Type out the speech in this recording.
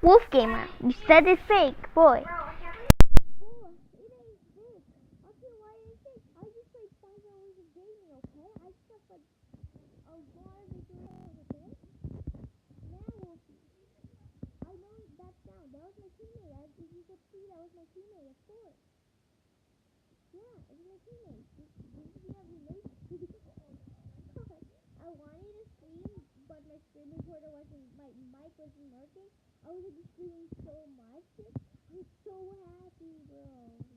Wolf Gamer, you said it's fake, boy. Oh, it ain't fake. Okay, why is it fake? I just played 5 hours of gaming, okay? I stuck a lot of videos, okay? Now we'll see. I know that sound. That was my teammate. If you could see, that was my teammate, of course. Yeah, it was my teammate. Did you have your mate? I wanted to stream, but my screen recorder wasn't, my mic wasn't working. I was like screaming so much. I was so happy, bro.